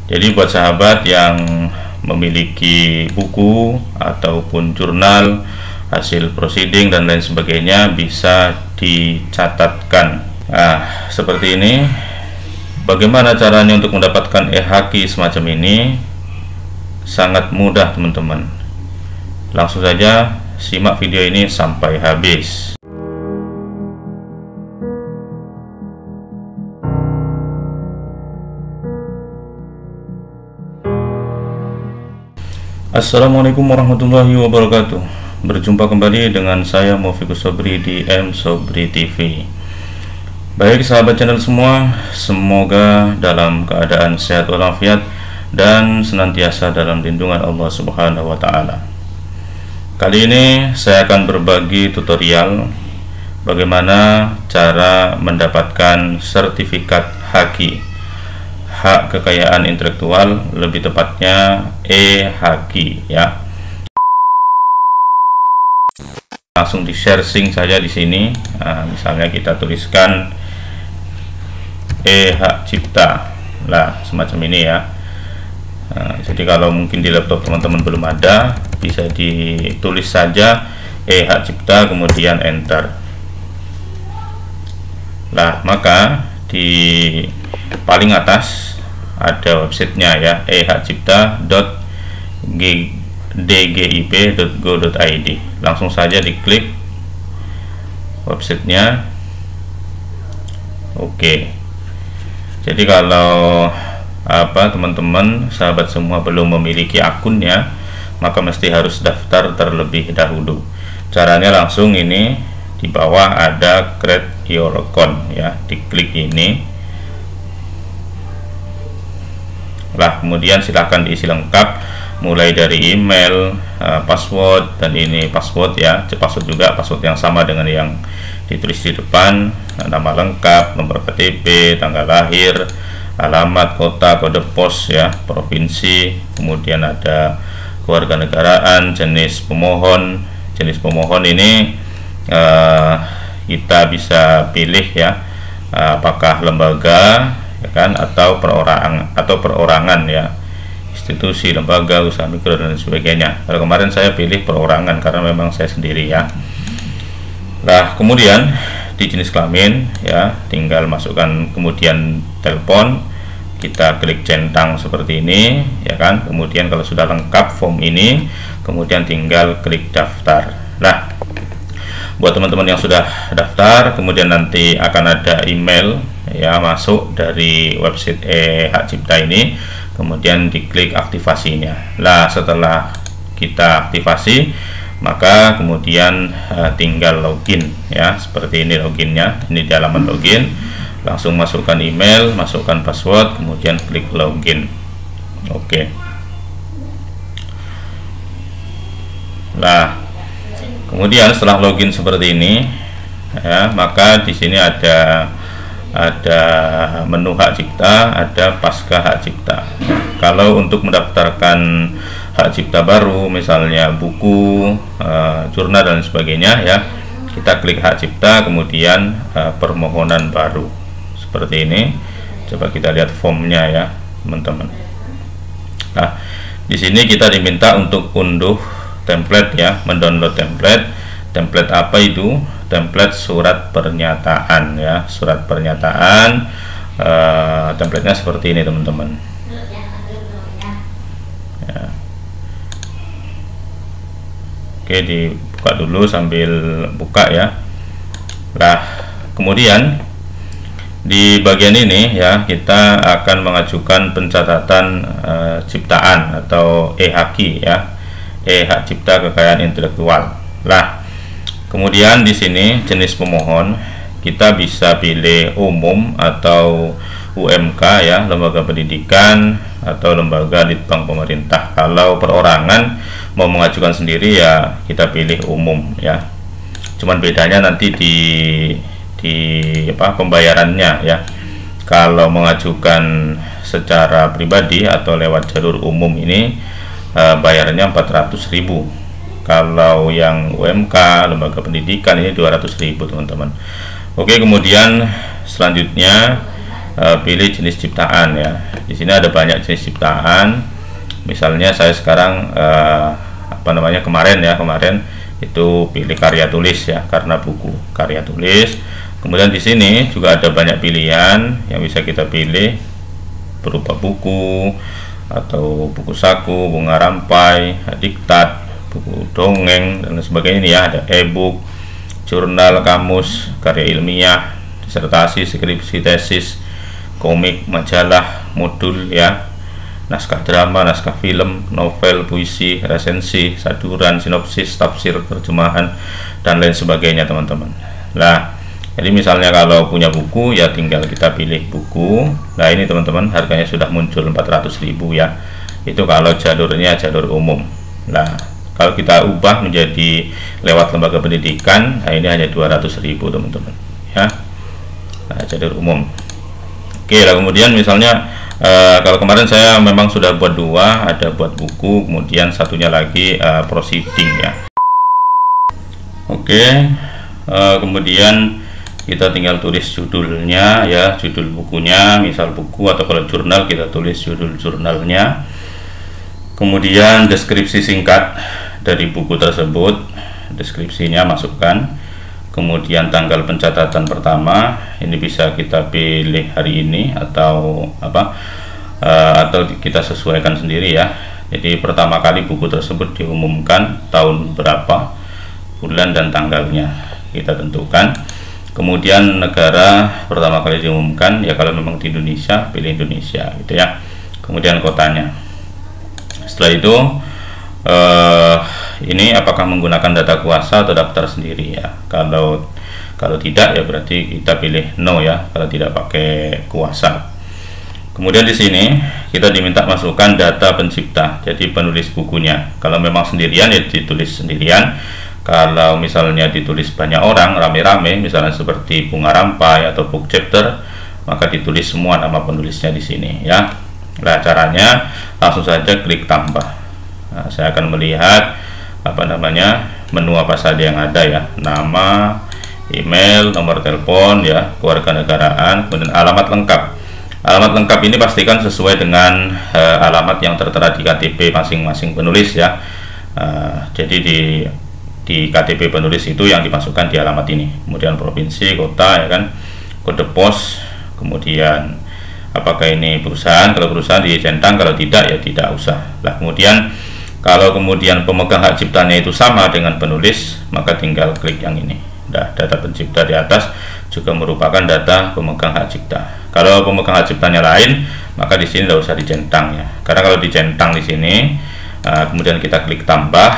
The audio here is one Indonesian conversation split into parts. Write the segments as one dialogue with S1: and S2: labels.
S1: Jadi buat sahabat yang memiliki buku ataupun jurnal hasil proceeding dan lain sebagainya, bisa dicatatkan. Nah, seperti ini. Bagaimana caranya untuk mendapatkan e-haki semacam ini? Sangat mudah teman-teman. Langsung saja simak video ini sampai habis. Assalamualaikum warahmatullahi wabarakatuh. Berjumpa kembali dengan saya Mufikus Sobri di M Sobri TV. Baik sahabat channel semua, semoga dalam keadaan sehat walafiat dan senantiasa dalam lindungan Allah Subhanahu wa taala. Kali ini saya akan berbagi tutorial bagaimana cara mendapatkan sertifikat haki, hak kekayaan intelektual, lebih tepatnya e-haki ya. Langsung di sharing saja di sini. Nah, misalnya kita tuliskan hak cipta lah, semacam ini ya. Nah, jadi kalau mungkin di laptop teman-teman belum ada, bisa ditulis saja hak cipta kemudian enter. Nah, maka di paling atas ada websitenya ya, ehakcipta.dgip.go.id. Langsung saja diklik websitenya. Oke. Jadi kalau teman-teman sahabat semua belum memiliki akunnya, maka mesti harus daftar terlebih dahulu. Caranya langsung ini, di bawah ada create your account ya, diklik ini. Lah, kemudian silahkan diisi lengkap, mulai dari email, password, dan ini password ya, password juga password yang sama dengan yang ditulis di depan, nama lengkap, nomor KTP, tanggal lahir, alamat, kota, kode pos ya, provinsi, kemudian ada kewarganegaraan, jenis pemohon. Jenis pemohon ini kita bisa pilih ya, apakah lembaga ya kan, atau perorangan ya, institusi, lembaga, usaha mikro dan sebagainya. Kalau kemarin saya pilih perorangan karena memang saya sendiri ya. Nah, kemudian di jenis kelamin ya, tinggal masukkan, kemudian telepon, kita klik centang seperti ini ya kan. Kemudian kalau sudah lengkap form ini, kemudian tinggal klik daftar. Nah, buat teman-teman yang sudah daftar, kemudian nanti akan ada email ya masuk dari website hak cipta ini, kemudian diklik aktivasinya. Nah, setelah kita aktivasi, maka kemudian tinggal login ya, seperti ini loginnya. Ini di halaman login, langsung masukkan email, masukkan password, kemudian klik login. Oke. Nah, kemudian setelah login seperti ini ya, maka di sini ada menu hak cipta, ada pasca hak cipta. Kalau untuk mendaftarkan hak cipta baru, misalnya buku, jurnal dan sebagainya ya, kita klik hak cipta, kemudian permohonan baru seperti ini. Coba kita lihat formnya ya teman-teman. Nah, di sini kita diminta untuk unduh template ya, mendownload template. Template apa itu? Template surat pernyataan ya, surat pernyataan. Templatenya seperti ini teman-teman ya. Oke, dibuka dulu sambil buka ya. Nah, kemudian di bagian ini ya, kita akan mengajukan pencatatan ciptaan atau e-haki ya, hak cipta kekayaan intelektual. Nah, kemudian di sini jenis pemohon kita bisa pilih umum atau UMK ya, lembaga pendidikan atau lembaga litbang pemerintah. Kalau perorangan mau mengajukan sendiri ya kita pilih umum ya. Cuman bedanya nanti di pembayarannya ya. Kalau mengajukan secara pribadi atau lewat jalur umum ini bayarnya 400.000. Kalau yang UMK, lembaga pendidikan, ini 200.000 teman-teman. Oke, kemudian selanjutnya pilih jenis ciptaan ya. Di sini ada banyak jenis ciptaan. Misalnya saya sekarang kemarin itu pilih karya tulis ya, karena buku karya tulis. Kemudian di sini juga ada banyak pilihan yang bisa kita pilih berupa buku atau buku saku, bunga rampai, diktat, buku dongeng dan sebagainya ini ya. Ada e-book, jurnal, kamus, karya ilmiah, disertasi, skripsi, tesis, komik, majalah, modul ya, naskah drama, naskah film, novel, puisi, resensi, saduran, sinopsis, tafsir, terjemahan dan lain sebagainya teman-teman. Nah, jadi misalnya kalau punya buku ya tinggal kita pilih buku. Nah, ini teman-teman harganya sudah muncul 400.000 ya. Itu kalau jalurnya jalur umum. Nah, kalau kita ubah menjadi lewat lembaga pendidikan, nah ini hanya 200.000 teman-teman ya. Nah, jalur umum. Oke, lah kemudian misalnya kalau kemarin saya memang sudah buat dua, ada buat buku, kemudian satunya lagi proceeding ya. Oke, kemudian kita tinggal tulis judulnya ya, judul bukunya, misal buku, atau kalau jurnal kita tulis judul jurnalnya. Kemudian deskripsi singkat dari buku tersebut, deskripsinya masukkan. Kemudian tanggal pencatatan pertama, ini bisa kita pilih hari ini atau atau kita sesuaikan sendiri ya. Jadi pertama kali buku tersebut diumumkan, tahun berapa, bulan dan tanggalnya kita tentukan. Kemudian negara pertama kali diumumkan ya, kalau memang di Indonesia pilih Indonesia gitu ya. Kemudian kotanya. Setelah itu ini apakah menggunakan data kuasa atau daftar sendiri ya. Kalau tidak ya berarti kita pilih no ya, kalau tidak pakai kuasa. Kemudian di sini kita diminta masukkan data pencipta, jadi penulis bukunya. Kalau memang sendirian ya ditulis sendirian. Kalau misalnya ditulis banyak orang rame-rame, misalnya seperti bunga rampai atau book chapter, maka ditulis semua nama penulisnya di sini ya. Nah, caranya langsung saja klik tambah. Nah, saya akan melihat menu apa saja yang ada ya, nama, email, nomor telepon ya, kewarganegaraan, kemudian alamat lengkap. Alamat lengkap ini pastikan sesuai dengan alamat yang tertera di KTP masing-masing penulis ya. Jadi di KTP penulis itu yang dimasukkan di alamat ini. Kemudian provinsi, kota ya kan, kode pos, kemudian apakah ini perusahaan, kalau perusahaan dicentang, kalau tidak ya tidak usah. Nah, kemudian kalau kemudian pemegang hak ciptanya itu sama dengan penulis, maka tinggal klik yang ini. Nah, data pencipta di atas juga merupakan data pemegang hak cipta. Kalau pemegang hak ciptanya lain, maka di sini tidak usah dicentang ya. Karena kalau dicentang di sini, kemudian kita klik tambah,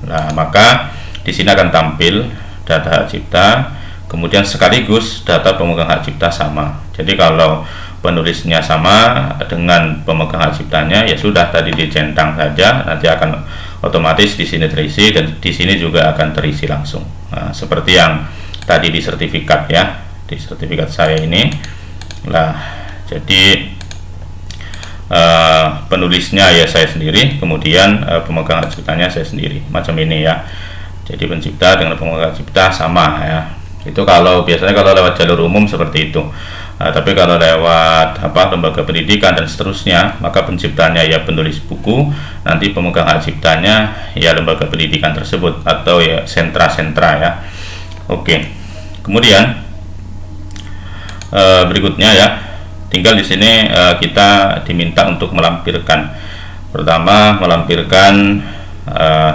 S1: nah maka di sini akan tampil data hak cipta, kemudian sekaligus data pemegang hak cipta sama. Jadi kalau penulisnya sama dengan pemegang hak ciptanya, ya sudah tadi dicentang saja, nanti akan otomatis di sini terisi dan di sini juga akan terisi langsung. Nah, seperti yang tadi di sertifikat ya, di sertifikat saya ini. Nah, jadi penulisnya ya saya sendiri, kemudian pemegang hak ciptanya saya sendiri, macam ini ya. Jadi pencipta dengan pemegang hak cipta sama ya. Itu kalau biasanya kalau lewat jalur umum seperti itu. Tapi kalau lewat lembaga pendidikan dan seterusnya, maka penciptanya ya penulis buku, nanti pemegang hak ciptanya ya lembaga pendidikan tersebut atau ya sentra-sentra ya. Oke. Kemudian berikutnya ya, tinggal di sini kita diminta untuk melampirkan. Pertama, melampirkan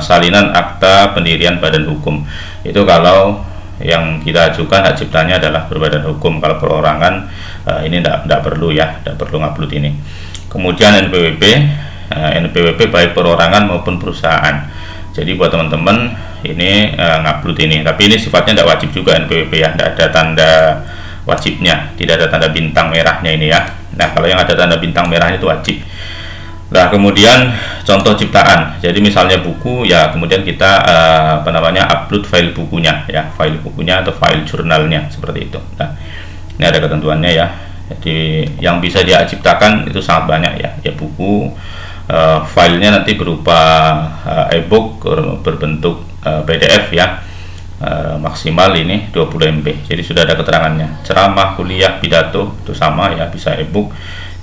S1: salinan akta pendirian badan hukum. Itu kalau yang kita ajukan hak ciptanya adalah berbadan hukum. Kalau perorangan ini tidak perlu ya, tidak perlu ngupload ini. Kemudian NPWP, NPWP baik perorangan maupun perusahaan. Jadi buat teman-teman ini ngupload ini, tapi ini sifatnya tidak wajib juga NPWP ya, tidak ada tanda wajibnya, tidak ada tanda bintang merahnya ini ya. Nah, kalau yang ada tanda bintang merahnya itu wajib. Nah, kemudian contoh ciptaan. Jadi misalnya buku ya, kemudian kita upload file bukunya ya, file bukunya atau file jurnalnya seperti itu. Nah, ini ada ketentuannya ya. Jadi yang bisa dia ciptakan itu sangat banyak ya. Ya buku, filenya nanti berupa e-book berbentuk PDF ya. maksimal ini 20 MB. Jadi sudah ada keterangannya. Ceramah, kuliah, pidato itu sama ya, bisa ebook,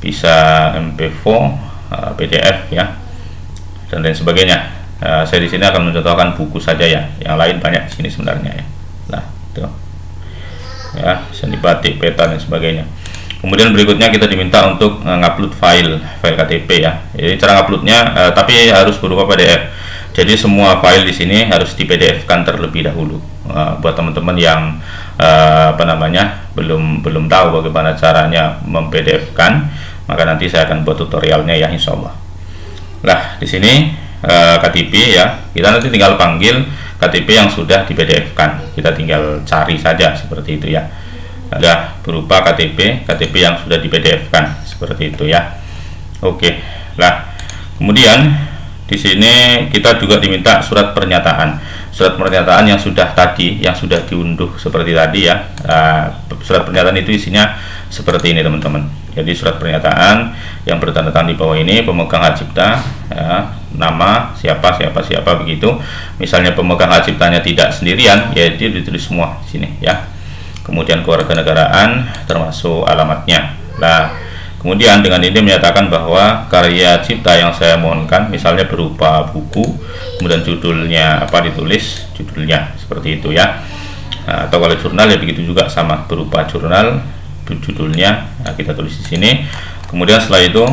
S1: bisa MP4, PDF ya, dan lain sebagainya. Saya di sini akan mencontohkan buku saja ya, yang lain banyak di sini sebenarnya ya. Nah, itu ya, seni batik, peta dan sebagainya. Kemudian berikutnya kita diminta untuk ngupload file KTP ya. Jadi cara nguploadnya tapi harus berupa PDF. Jadi semua file di sini harus di PDF-kan terlebih dahulu. Buat teman-teman yang belum tahu bagaimana caranya mem-PDF-kan, maka nanti saya akan buat tutorialnya ya, insya Allah. Nah, di sini KTP ya, kita nanti tinggal panggil KTP yang sudah di PDF-kan. Kita tinggal cari saja seperti itu ya. Ada berupa KTP yang sudah di PDF-kan seperti itu ya. Oke. Nah, kemudian di sini kita juga diminta surat pernyataan. Surat pernyataan yang sudah diunduh seperti tadi ya. Surat pernyataan itu isinya seperti ini teman-teman. Jadi surat pernyataan yang bertanda tangan di bawah ini pemegang hak cipta ya, nama siapa begitu. Misalnya pemegang hak ciptanya tidak sendirian, yaitu ditulis semua di sini ya. Kemudian kewarganegaraan termasuk alamatnya. Nah, kemudian dengan ini menyatakan bahwa karya cipta yang saya mohonkan misalnya berupa buku, kemudian judulnya apa, ditulis judulnya seperti itu ya. Nah, atau kalau jurnal ya begitu juga, sama berupa jurnal, judulnya kita tulis di sini. Kemudian setelah itu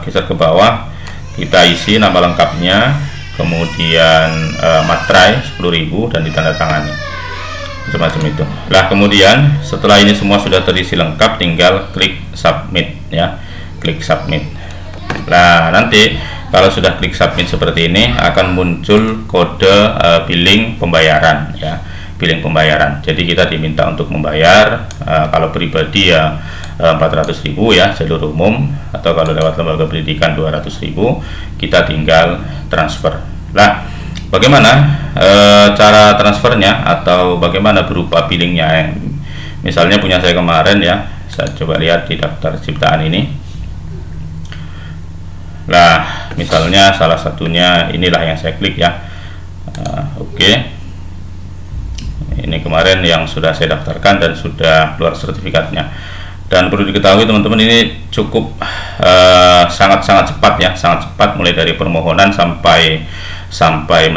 S1: geser ke bawah, kita isi nama lengkapnya, kemudian materai 10.000 dan ditandatangani semacam itu. Lah kemudian setelah ini semua sudah terisi lengkap, tinggal klik submit ya, klik submit. Nah, nanti kalau sudah klik submit seperti ini akan muncul kode billing pembayaran ya, billing pembayaran. Jadi kita diminta untuk membayar kalau pribadi ya 400.000 ya jalur umum, atau kalau lewat lembaga pendidikan 200.000, kita tinggal transfer. Nah, bagaimana cara transfernya atau bagaimana berupa billingnya? Misalnya punya saya kemarin ya, saya coba lihat di daftar ciptaan ini. Nah, misalnya salah satunya inilah yang saya klik ya. Oke. Ini kemarin yang sudah saya daftarkan dan sudah keluar sertifikatnya. Dan perlu diketahui teman-teman, ini cukup sangat-sangat cepat ya, sangat cepat, mulai dari permohonan sampai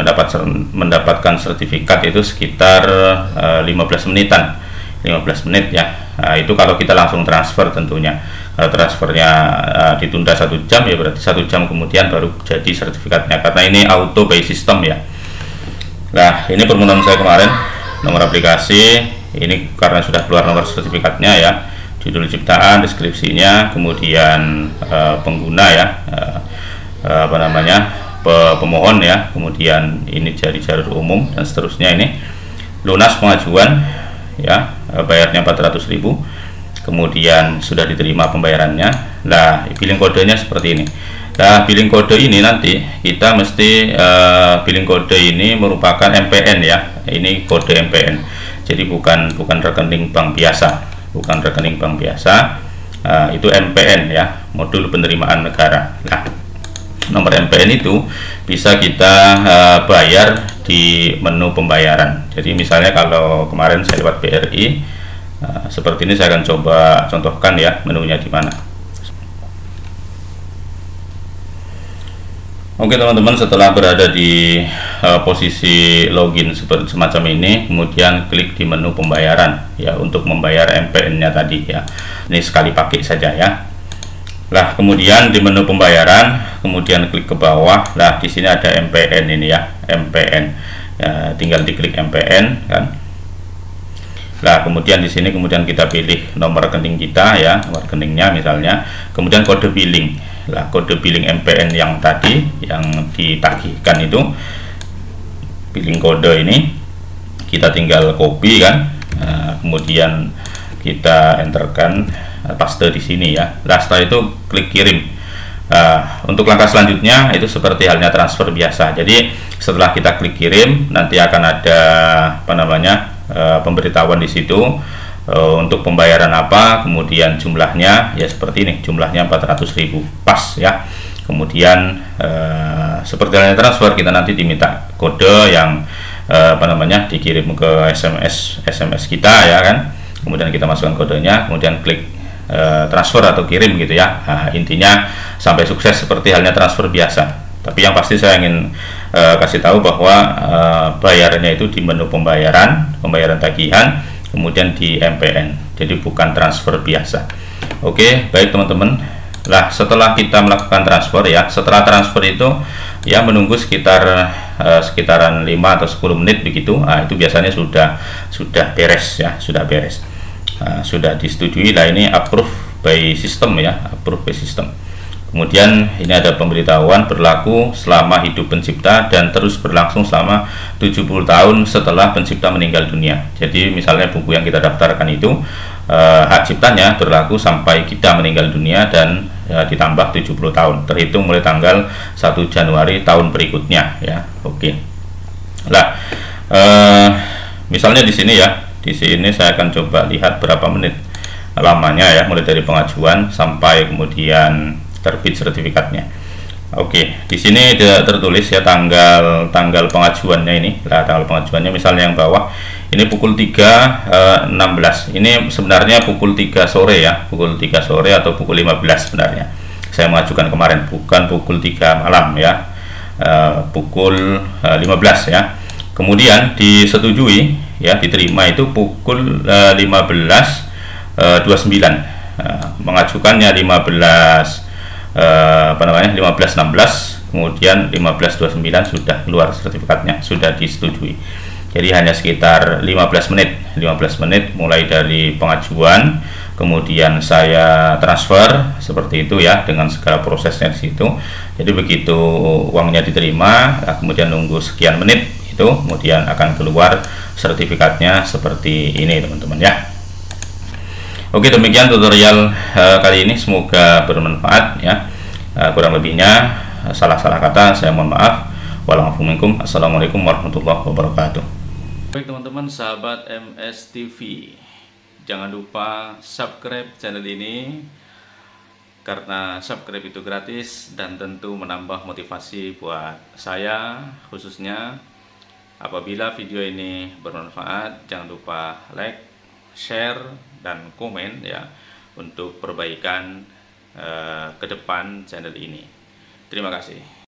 S1: mendapatkan sertifikat itu sekitar 15 menitan, 15 menit ya. Nah, itu kalau kita langsung transfer tentunya. Kalau transfernya ditunda 1 jam ya berarti 1 jam kemudian baru jadi sertifikatnya, karena ini auto by system ya. Nah, ini permohonan saya kemarin, nomor aplikasi ini karena sudah keluar nomor sertifikatnya ya, judul ciptaan, deskripsinya, kemudian pengguna ya, pemohon ya, kemudian ini jadi jalur umum dan seterusnya. Ini lunas pengajuan ya, bayarnya 400.000, kemudian sudah diterima pembayarannya. Nah, billing kodenya seperti ini. Nah, billing kode ini nanti kita mesti billing kode ini merupakan MPN ya. Ini kode MPN. Jadi bukan rekening bank biasa, bukan rekening bank biasa. Itu MPN ya, modul penerimaan negara. Nah, nomor MPN itu bisa kita bayar di menu pembayaran. Jadi misalnya kalau kemarin saya lewat BRI, seperti ini, saya akan coba contohkan ya menunya di mana. Oke teman-teman, setelah berada di posisi login seperti semacam ini, kemudian klik di menu pembayaran ya untuk membayar MPN-nya tadi ya. Ini sekali pakai saja ya. Nah, kemudian di menu pembayaran, kemudian klik ke bawah. Nah, di sini ada MPN ini ya, MPN. Ya, tinggal diklik MPN kan. Nah, kemudian di sini kemudian kita pilih nomor rekening kita ya, nomor rekeningnya misalnya, kemudian kode billing. Nah, kode billing MPN yang tadi yang ditagihkan itu, billing kode ini kita tinggal copy kan. Nah, kemudian kita enterkan, paste di sini ya. Nah, setelah itu klik kirim. Untuk langkah selanjutnya itu seperti halnya transfer biasa. Jadi setelah kita klik kirim, nanti akan ada pemberitahuan di situ untuk pembayaran apa, kemudian jumlahnya ya seperti ini, jumlahnya 400.000 pas ya. Kemudian seperti halnya transfer, kita nanti diminta kode yang dikirim ke SMS kita ya kan, kemudian kita masukkan kodenya, kemudian klik transfer atau kirim gitu ya. Nah, intinya sampai sukses seperti halnya transfer biasa. Tapi yang pasti saya ingin kasih tahu bahwa bayarannya itu di menu pembayaran tagihan, kemudian di MPN, jadi bukan transfer biasa. Oke, baik teman-teman. Lah, setelah kita melakukan transfer ya, setelah transfer itu ya menunggu sekitaran 5 atau 10 menit begitu. Nah, itu biasanya sudah beres ya, sudah beres. Nah, sudah disetujui lah, ini approve by system ya, approve by system. Kemudian ini ada pemberitahuan berlaku selama hidup pencipta dan terus berlangsung selama 70 tahun setelah pencipta meninggal dunia. Jadi misalnya buku yang kita daftarkan itu hak ciptanya berlaku sampai kita meninggal dunia dan ditambah 70 tahun terhitung mulai tanggal 1 Januari tahun berikutnya ya. Oke. Lah, misalnya di sini ya, di sini saya akan coba lihat berapa menit lamanya ya, mulai dari pengajuan sampai kemudian terbit sertifikatnya. Oke, di sini tertulis ya tanggal pengajuannya ini. Nah, tanggal pengajuannya misalnya yang bawah ini pukul 3.16. Ini sebenarnya pukul 3 sore ya, pukul 3 sore atau pukul 15 sebenarnya. Saya mengajukan kemarin, bukan pukul 3 malam ya. Pukul 15 ya. Kemudian disetujui ya, diterima itu pukul 15.29. Mengajukannya 15.16, kemudian 15.29 sudah keluar sertifikatnya, sudah disetujui. Jadi hanya sekitar 15 menit mulai dari pengajuan, kemudian saya transfer seperti itu ya, dengan segala prosesnya di situ. Jadi begitu uangnya diterima, kemudian nunggu sekian menit itu, kemudian akan keluar sertifikatnya seperti ini teman-teman ya. Oke, demikian tutorial kali ini, semoga bermanfaat ya. Kurang lebihnya salah-salah kata saya mohon maaf. Wassalamualaikum warahmatullahi wabarakatuh. Baik teman-teman, sahabat MS TV, jangan lupa subscribe channel ini karena subscribe itu gratis dan tentu menambah motivasi buat saya. Khususnya apabila video ini bermanfaat, jangan lupa like, share, dan komen ya, untuk perbaikan ke depan channel ini. Terima kasih.